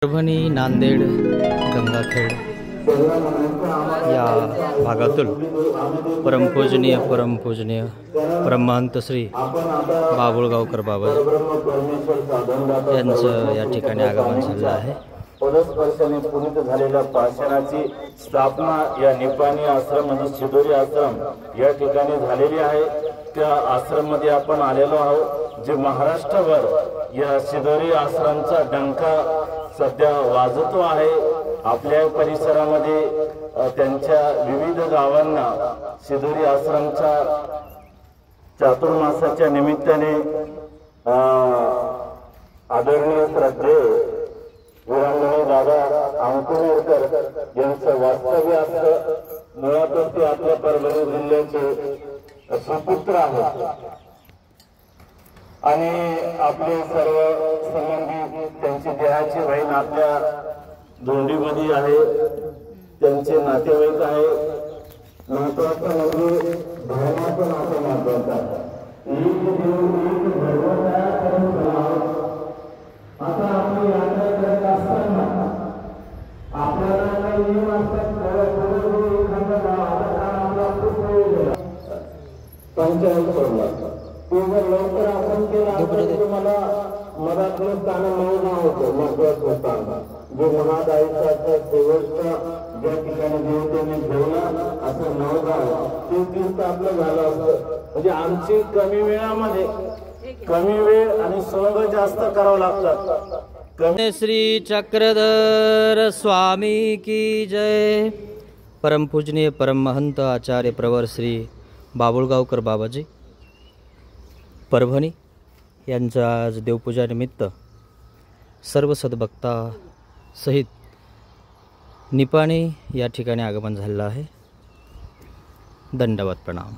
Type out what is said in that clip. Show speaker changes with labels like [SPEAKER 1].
[SPEAKER 1] परभणी, नांदेड, गंगाखेड या भागातून परमपूजनीय परमहंत श्री बाबुळगावकर बाबा यांचं या ठिकाणी आगमन झालं आहे।
[SPEAKER 2] पदस्पर्शाने पुनीत झालेल्या पाषाणाची स्थापना या निपाणी आश्रम म्हणजे शिदोरी आश्रम या ठिकाणी झालेली आहे। त्या आश्रम मध्ये आपण आलेलो आहोत। जे महाराष्ट्रभर या शिदोरी आश्रमचा डंका सध्या वाजतो आहे। आपल्या परिसरामध्ये त्यांच्या विविध गावांना शिदोरी आश्रमच्या चातुर्मासाच्या निमित्ताने आदरणीय श्रद्धेय वीरांगणे दादा अंकुनेरकर यांचं वास्तव्य असतं। मुळातच ते आपल्या परभणी जिल्ह्याचे सुपुत्र आहेत आणि आपले सर्व संबंधी त्यांची देहाची बहीण आपल्या दोंडीमध्ये आहे, त्यांचे नातेवाईक आहे। महत्वाचं म्हणजे धर्माचं नातं महत्वाचं आहे। एक देव एक भगवंता आता आपली यात्रा करत असताना आपल्याला काही नियम असतात। पंचायत सोडला ते जर लवकर आपण केला तर तुम्हाला मधातलं स्थान महिना होतं। महत्वाचं स्थान जो महाद आयुष्याचा शेवटचा ज्या ठिकाणी देवतेने ठेवला असं नवगाव ते तीर्थ आपलं झालं असतं। म्हणजे आमची कमी वेळामध्ये कमी वेळ आणि सोंग जास्त करावं लागतात।
[SPEAKER 1] श्री चक्रधर स्वामी की जय। परमपूजनीय परमहंत आचार्य प्रवर श्री बाबुळगावकर बाबाजी परभणी यांचा आज देवपूजा निमित्त सर्व सद्भक्ता सहित निपाणी या ठिकाणी आगमन झालेलं आहे। दंडवत प्रणाम।